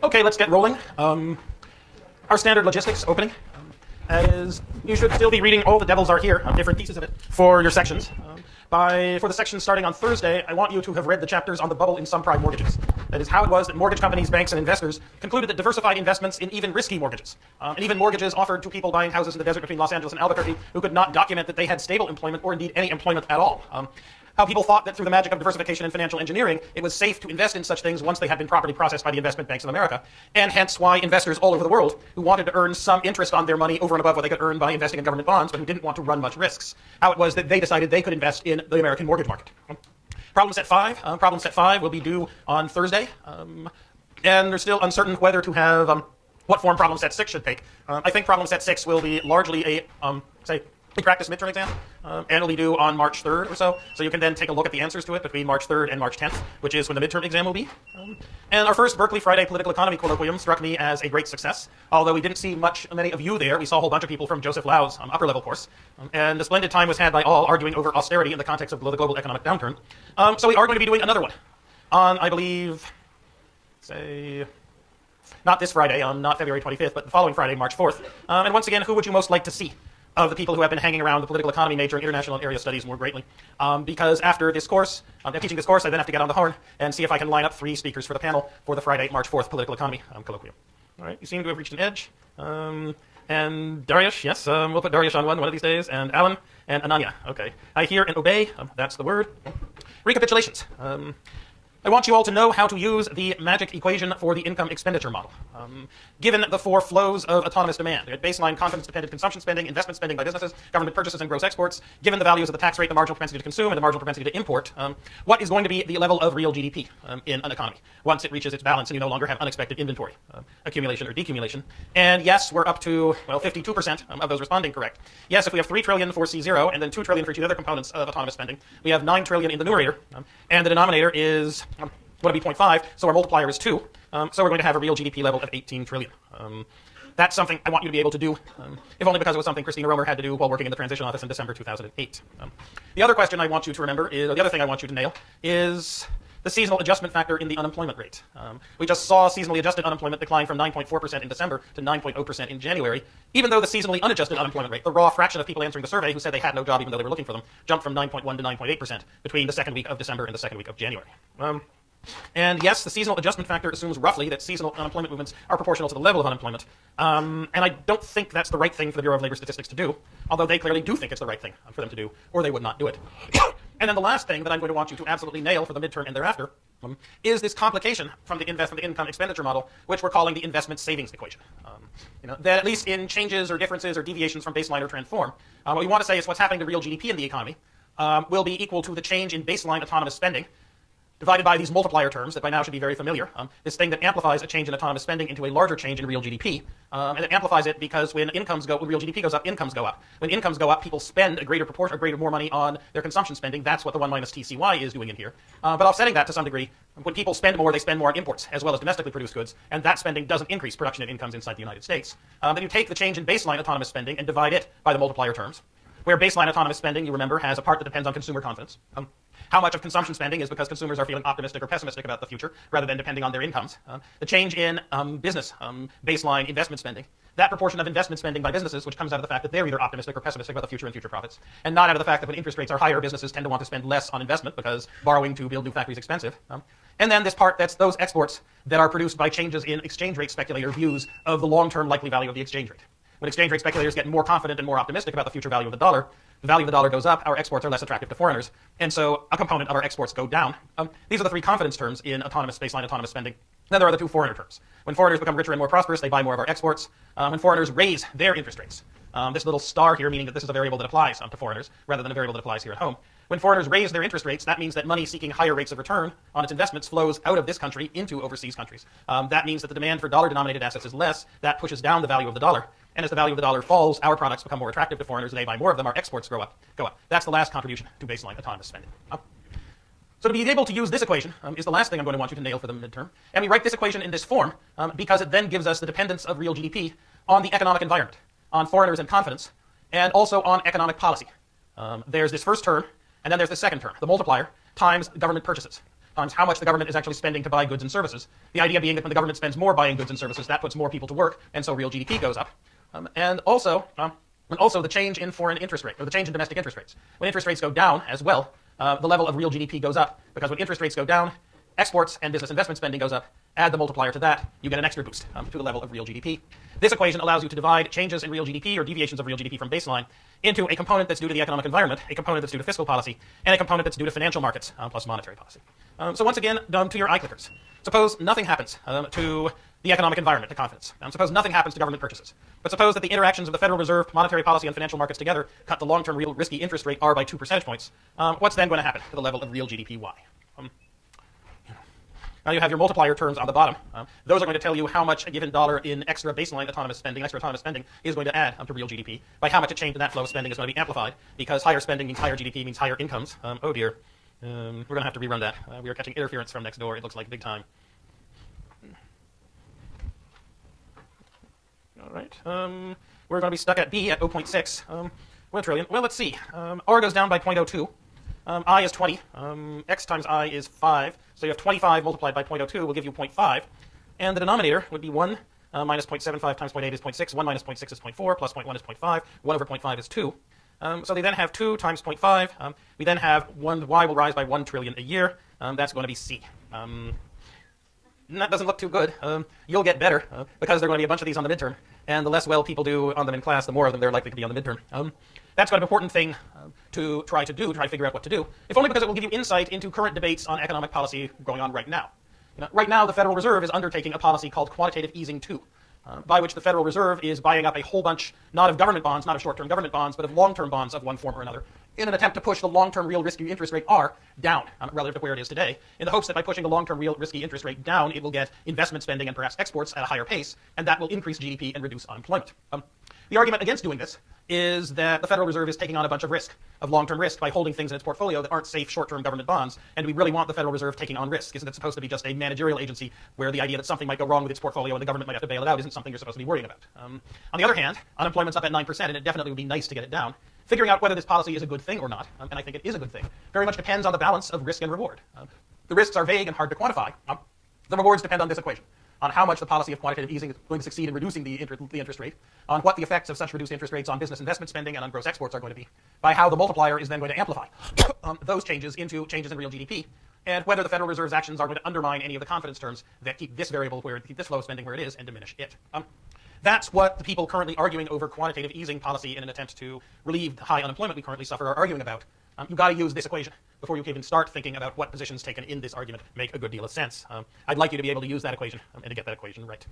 Okay, let's get rolling. Our standard logistics opening is you should still be reading All the Devils Are Here, different pieces of it, for your sections. For the section starting on Thursday, I want you to have read the chapters on the bubble in subprime mortgages. That is how it was that mortgage companies, banks, and investors concluded that diversified investments in even risky mortgages, and even mortgages offered to people buying houses in the desert between Los Angeles and Albuquerque who could not document that they had stable employment or indeed any employment at all. How people thought that through the magic of diversification and financial engineering, it was safe to invest in such things once they had been properly processed by the investment banks of America, and hence why investors all over the world who wanted to earn some interest on their money over and above what they could earn by investing in government bonds, but who didn't want to run much risks, how it was that they decided they could invest in the American mortgage market. Problem set 5 will be due on Thursday, and they're still uncertain whether to have what form problem set 6 should take. I think problem set 6 will be largely a practice midterm exam, and it'll be due on March 3rd or so you can then take a look at the answers to it between March 3rd and March 10th, which is when the midterm exam will be. And our first Berkeley Friday Political Economy Colloquium struck me as a great success, although we didn't see many of you there. We saw a whole bunch of people from Joseph Lau's upper level course, and a splendid time was had by all arguing over austerity in the context of the global economic downturn. So we are going to be doing another one on, I believe, not this Friday, not February 25th, but the following Friday, March 4th. And once again, who would you most like to see of the people who have been hanging around the political economy major and international and area studies more greatly? Because after this course, teaching this course, I then have to get on the horn and see if I can line up 3 speakers for the panel for the Friday, March 4th Political Economy Colloquium. All right, you seem to have reached an edge. And Darius, yes, we'll put Darius on one of these days, and Alan, and Ananya. Okay, I hear and obey, that's the word. Recapitulations. I want you all to know how to use the magic equation for the income expenditure model. Given the 4 flows of autonomous demand, baseline confidence-dependent consumption spending, investment spending by businesses, government purchases and gross exports, given the values of the tax rate, the marginal propensity to consume, and the marginal propensity to import, what is going to be the level of real GDP in an economy once it reaches its balance and you no longer have unexpected inventory accumulation or decumulation? And yes, we're up to, 52% of those responding correct. Yes, if we have 3 trillion for C0 and then 2 trillion for each of the other components of autonomous spending, we have 9 trillion in the numerator, and the denominator is going to be 0.5, so our multiplier is 2. So we're going to have a real GDP level of 18 trillion. That's something I want you to be able to do, if only because it was something Christina Romer had to do while working in the transition office in December 2008. The other question I want you to remember is, the other thing I want you to nail is the seasonal adjustment factor in the unemployment rate. We just saw seasonally adjusted unemployment decline from 9.4% in December to 9.0% in January, even though the seasonally unadjusted unemployment rate, the raw fraction of people answering the survey who said they had no job even though they were looking for them, jumped from 9.1 to 9.8% between the second week of December and the second week of January. And yes, the seasonal adjustment factor assumes roughly that seasonal unemployment movements are proportional to the level of unemployment. And I don't think that's the right thing for the Bureau of Labor Statistics to do, although they clearly do think it's the right thing for them to do, or they would not do it. And then the last thing that I'm going to want you to absolutely nail for the midterm and thereafter is this complication from the income expenditure model, which we're calling the investment savings equation. That at least in changes or differences or deviations from baseline or trend form, what we want to say is what's happening to real GDP in the economy will be equal to the change in baseline autonomous spending divided by these multiplier terms that by now should be very familiar. This thing that amplifies a change in autonomous spending into a larger change in real GDP. And it amplifies it because when real GDP goes up, incomes go up. When incomes go up, people spend a greater proportion, more money on their consumption spending. That's what the 1 minus TCY is doing in here. But offsetting that to some degree, when people spend more, they spend more on imports as well as domestically produced goods, and that spending doesn't increase production and incomes inside the United States. Then you take the change in baseline autonomous spending and divide it by the multiplier terms, where baseline autonomous spending, you remember, has a part that depends on consumer confidence. How much of consumption spending is because consumers are feeling optimistic or pessimistic about the future, rather than depending on their incomes. The change in business baseline investment spending, that proportion of investment spending by businesses, which comes out of the fact that they're either optimistic or pessimistic about the future and future profits, and not out of the fact that when interest rates are higher, businesses tend to want to spend less on investment because borrowing to build new factories is expensive. And then this part, that's those exports that are produced by changes in exchange rate speculator views of the long-term likely value of the exchange rate. When exchange rate speculators get more confident and more optimistic about the future value of the value of the dollar goes up, our exports are less attractive to foreigners, and so a component of our exports go down. These are the 3 confidence terms in baseline autonomous spending. Then there are the 2 foreigner terms. When foreigners become richer and more prosperous, they buy more of our exports. When foreigners raise their interest rates, this little star here meaning that this is a variable that applies to foreigners rather than a variable that applies here at home. When foreigners raise their interest rates, that means that money seeking higher rates of return on its investments flows out of this country into overseas countries. That means that the demand for dollar-denominated assets is less. That pushes down the value of the dollar. And as the value of the dollar falls, our products become more attractive to foreigners, and they buy more of them. Our exports go up. That's the last contribution to baseline autonomous spending. So to be able to use this equation is the last thing I'm going to want you to nail for the midterm. And we write this equation in this form because it then gives us the dependence of real GDP on the economic environment, on foreigners and confidence, and also on economic policy. There's this first term, and then there's the second term, the multiplier, times government purchases. times how much the government is actually spending to buy goods and services. The idea being that when the government spends more buying goods and services, that puts more people to work, and so real GDP goes up. And also the change in foreign interest rate, or the change in domestic interest rates. When interest rates go down as well, the level of real GDP goes up, because when interest rates go down, exports and business investment spending goes up. Add the multiplier to that, you get an extra boost to the level of real GDP. This equation allows you to divide changes in real GDP or deviations of real GDP from baseline into a component that's due to the economic environment, a component that's due to fiscal policy, and a component that's due to financial markets plus monetary policy. So once again, to your eye clickers. Suppose nothing happens to the economic environment, to confidence. Suppose nothing happens to government purchases. But suppose that the interactions of the Federal Reserve, monetary policy, and financial markets together cut the long-term real risky interest rate R by 2 percentage points. What's then going to happen to the level of real GDP Y? Now you have your multiplier terms on the bottom. Those are going to tell you how much a given dollar in extra baseline autonomous spending, is going to add to real GDP, by how much a change in that flow of spending is going to be amplified, because higher spending means higher GDP means higher incomes. Oh dear. We're going to have to rerun that. We are catching interference from next door. It looks like big time. All right. We're going to be stuck at B at 0.6. 1 trillion. Well, let's see. R goes down by 0.02. I is 20. X times I is 5. So you have 25 multiplied by 0.02 will give you 0.5. And the denominator would be 1 minus 0.75 times 0.8 is 0.6. 1 minus 0.6 is 0.4. Plus 0.1 is 0.5. 1 over 0.5 is 2. So they then have 2 times 0.5. We then have 1. Y will rise by 1 trillion a year. That's going to be C. That doesn't look too good. You'll get better because there are going to be a bunch of these on the midterm. And the less well people do on them in class, the more of them they're likely to be on the midterm. That's quite an important thing to try to figure out what to do, if only because it will give you insight into current debates on economic policy going on right now. Right now, the Federal Reserve is undertaking a policy called quantitative easing 2, by which the Federal Reserve is buying up a whole bunch, not of government bonds, not of short-term government bonds, but of long-term bonds of one form or another, in an attempt to push the long-term real risky interest rate R down relative to where it is today, in the hopes that by pushing the long-term real risky interest rate down, it will get investment spending and perhaps exports at a higher pace, and that will increase GDP and reduce unemployment. The argument against doing this is that the Federal Reserve is taking on a bunch of long-term risk, by holding things in its portfolio that aren't safe short-term government bonds, and we really want the Federal Reserve taking on risk. Isn't it supposed to be just a managerial agency where the idea that something might go wrong with its portfolio and the government might have to bail it out isn't something you're supposed to be worrying about? On the other hand, unemployment's up at 9%, and it definitely would be nice to get it down. Figuring out whether this policy is a good thing or not, and I think it is a good thing, very much depends on the balance of risk and reward. The risks are vague and hard to quantify. The rewards depend on this equation, on how much the policy of quantitative easing is going to succeed in reducing the interest rate, on what the effects of such reduced interest rates on business investment spending and on gross exports are going to be, by how the multiplier is then going to amplify those changes into changes in real GDP, and whether the Federal Reserve's actions are going to undermine any of the confidence terms that keep this keep this flow of spending where it is and diminish it. That's what the people currently arguing over quantitative easing policy in an attempt to relieve the high unemployment we currently suffer are arguing about. You've got to use this equation before you can even start thinking about what positions taken in this argument make a good deal of sense. I'd like you to be able to use that equation and to get that equation right.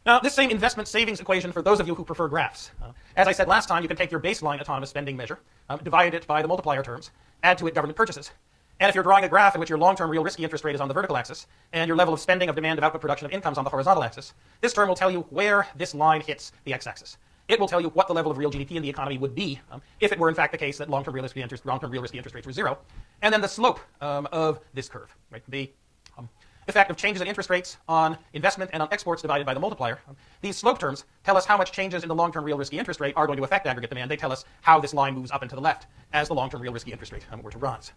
Now, this same investment savings equation, for those of you who prefer graphs, as I said last time, you can take your baseline autonomous spending measure, divide it by the multiplier terms, add to it government purchases. And if you're drawing a graph in which your long-term real risky interest rate is on the vertical axis, and your level of spending, of demand, of output, production, of incomes on the horizontal axis, this term will tell you where this line hits the x-axis. It will tell you what the level of real GDP in the economy would be if it were in fact the case that long-term real risky interest rates were zero, and then the slope of this curve, right? The effect of changes in interest rates on investment and on exports divided by the multiplier. These slope terms tell us how much changes in the long-term real risky interest rate are going to affect aggregate demand. They tell us how this line moves up and to the left as the long-term real risky interest rate were to rise.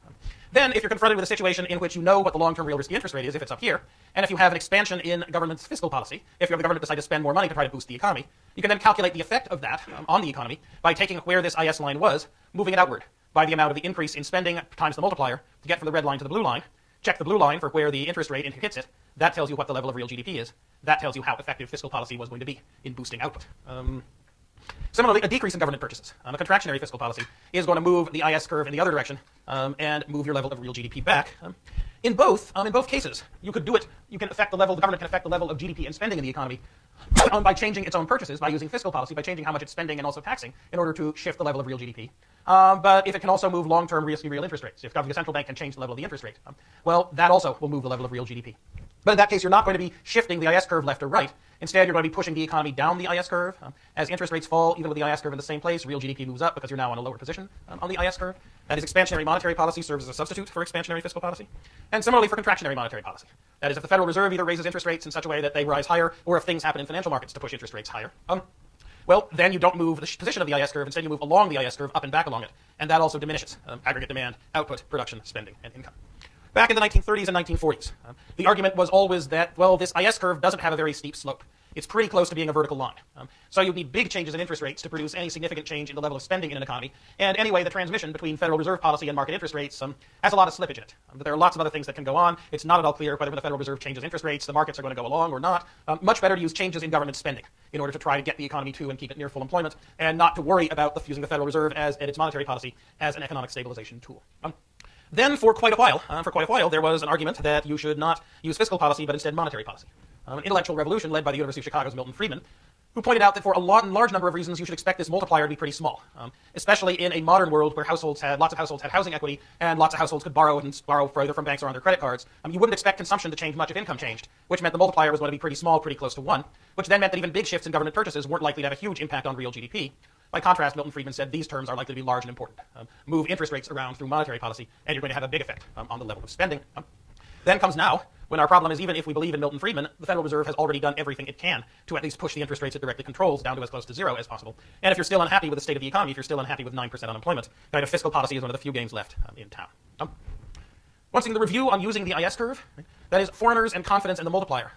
Then, if you're confronted with a situation in which you know what the long-term real risky interest rate is, if it's up here, and if you have an expansion in government's fiscal policy, if you have the government decide to spend more money to try to boost the economy, you can then calculate the effect of that on the economy by taking where this IS line was, moving it outward by the amount of the increase in spending times the multiplier to get from the red line to the blue line. Check the blue line for where the interest rate hits it. That tells you what the level of real GDP is. That tells you how effective fiscal policy was going to be in boosting output. Similarly, a decrease in government purchases, a contractionary fiscal policy, is going to move the IS curve in the other direction and move your level of real GDP back. In both cases, you could do it. The government can affect the level of GDP and spending in the economy by changing its own purchases, by using fiscal policy, by changing how much it's spending and also taxing in order to shift the level of real GDP. But if it can also move long-term real interest rates, if the central bank can change the level of the interest rate, well, that also will move the level of real GDP. But in that case, you're not going to be shifting the IS curve left or right. Instead, you're going to be pushing the economy down the IS curve. As interest rates fall, even with the IS curve in the same place, real GDP moves up because you're now on a lower position on the IS curve. That is, expansionary monetary policy serves as a substitute for expansionary fiscal policy. And similarly for contractionary monetary policy. That is, if the Federal Reserve either raises interest rates in such a way that they rise higher, or if things happen in financial markets to push interest rates higher, well, then you don't move the position of the IS curve. Instead, you move along the IS curve, up and back along it. And that also diminishes aggregate demand, output, production, spending, and income. Back in the 1930s and 1940s, the argument was always that, well, this IS curve doesn't have a very steep slope. It's pretty close to being a vertical line. So you'd need big changes in interest rates to produce any significant change in the level of spending in an economy. And anyway, the transmission between Federal Reserve policy and market interest rates has a lot of slippage in it. But there are lots of other things that can go on. It's not at all clear whether when the Federal Reserve changes interest rates, the markets are going to go along or not. Much better to use changes in government spending in order to try to get the economy to and keep it near full employment, and not to worry about using the Federal Reserve and its monetary policy as an economic stabilization tool. Then, for quite a while, there was an argument that you should not use fiscal policy, but instead monetary policy. An intellectual revolution led by the University of Chicago's Milton Friedman, who pointed out that for a large number of reasons, you should expect this multiplier to be pretty small, especially in a modern world where lots of households had housing equity and lots of households could borrow further from banks or on their credit cards. You wouldn't expect consumption to change much if income changed, which meant the multiplier was going to be pretty small, pretty close to 1, which then meant that even big shifts in government purchases weren't likely to have a huge impact on real GDP. By contrast, Milton Friedman said these terms are likely to be large and important. Move interest rates around through monetary policy, and you're going to have a big effect on the level of spending. Then comes now, when our problem is even if we believe in Milton Friedman, the Federal Reserve has already done everything it can to at least push the interest rates it directly controls down to as close to 0 as possible. And if you're still unhappy with the state of the economy, if you're still unhappy with 9% unemployment, kind of fiscal policy is one of the few games left in town. Once again, the review on using the IS curve, that is foreigners and confidence in the multiplier.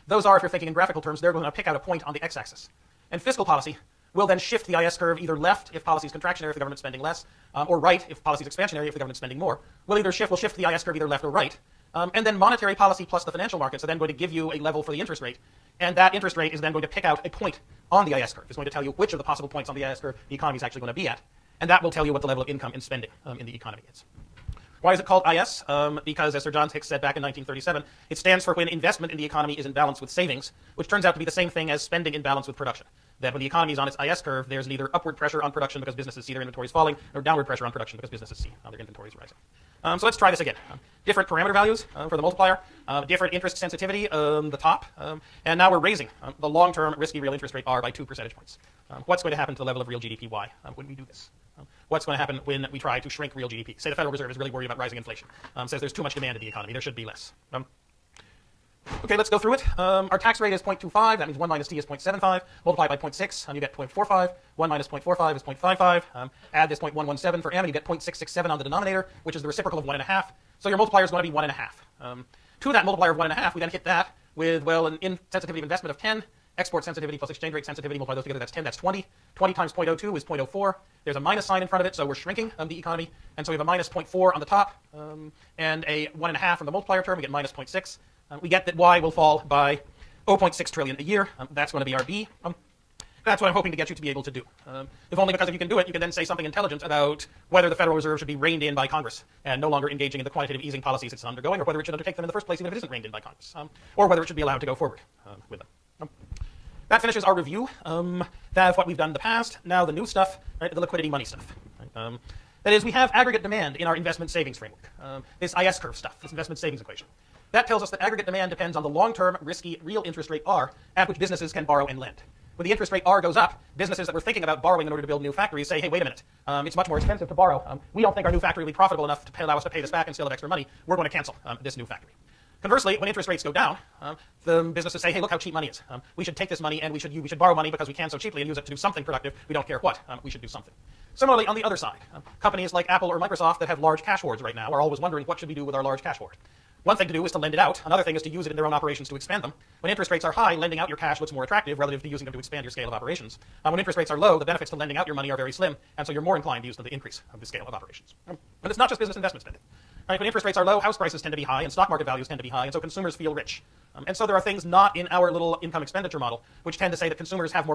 Those are, if you're thinking in graphical terms, they're going to pick out a point on the x-axis. And fiscal policy will then shift the IS curve either left if policy is contractionary if the government's spending less, or right if policy is expansionary if the government's spending more. We'll shift the IS curve either left or right. And then monetary policy plus the financial markets are then going to give you a level for the interest rate. And that interest rate is then going to pick out a point on the IS curve. It's going to tell you which of the possible points on the IS curve the economy is actually going to be at. And that will tell you what the level of income and spending in the economy is. Why is it called IS? Because, as Sir John Hicks said back in 1937, it stands for when investment in the economy is in balance with savings, which turns out to be the same thing as spending in balance with production. That when the economy is on its IS curve, there's neither upward pressure on production because businesses see their inventories falling, nor downward pressure on production because businesses see their inventories rising. So let's try this again. Different parameter values for the multiplier, different interest sensitivity the top, and now we're raising the long-term risky real interest rate R by 2 percentage points. What's going to happen to the level of real GDP Y when we do this? What's going to happen when we try to shrink real GDP? Say the Federal Reserve is really worried about rising inflation. Says there's too much demand in the economy. There should be less. Okay, let's go through it. Our tax rate is 0.25. That means 1 minus t is 0.75. Multiply by 0.6, and you get 0.45. 1 minus 0.45 is 0.55. Add this 0.117 for m, and you get 0.667 on the denominator, which is the reciprocal of 1.5. So your multiplier is going to be 1.5. To that multiplier of 1.5, we then hit that with, well, an insensitivity of investment of 10. Export sensitivity plus exchange rate sensitivity, multiply those together, that's 10, that's 20. 20 times 0.02 is 0.04. There's a minus sign in front of it, so we're shrinking the economy. And so we have a minus 0.4 on the top, and a 1.5 from the multiplier term. We get minus 0.6. We get that Y will fall by 0.6 trillion a year. That's going to be our B. That's what I'm hoping to get you to be able to do. If only because if you can do it, you can then say something intelligent about whether the Federal Reserve should be reined in by Congress and no longer engaging in the quantitative easing policies it's undergoing, or whether it should undertake them in the first place even if it isn't reined in by Congress, or whether it should be allowed to go forward with them. That finishes our review. That's what we've done in the past. Now the new stuff, right, the liquidity money stuff. Right? That is, we have aggregate demand in our investment savings framework. This IS curve stuff, this investment savings equation. That tells us that aggregate demand depends on the long-term, risky, real interest rate R at which businesses can borrow and lend. When the interest rate R goes up, businesses that were thinking about borrowing in order to build new factories say, hey, wait a minute, it's much more expensive to borrow. We don't think our new factory will be profitable enough to allow us to pay this back and still have extra money. We're going to cancel this new factory. Conversely, when interest rates go down, the businesses say, hey, look how cheap money is. We should take this money and we should borrow money because we can so cheaply and use it to do something productive. We don't care what. We should do something. Similarly, on the other side, companies like Apple or Microsoft that have large cash hoards right now are always wondering, what should we do with our large cash hoard? One thing to do is to lend it out. Another thing is to use it in their own operations to expand them. When interest rates are high, lending out your cash looks more attractive relative to using them to expand your scale of operations. When interest rates are low, the benefits to lending out your money are very slim, and so you're more inclined to use them to increase the scale of operations. And it's not just business investment spending. Right, when interest rates are low, house prices tend to be high, and stock market values tend to be high, and so consumers feel rich. And so there are things not in our little income expenditure model which tend to say that consumers have more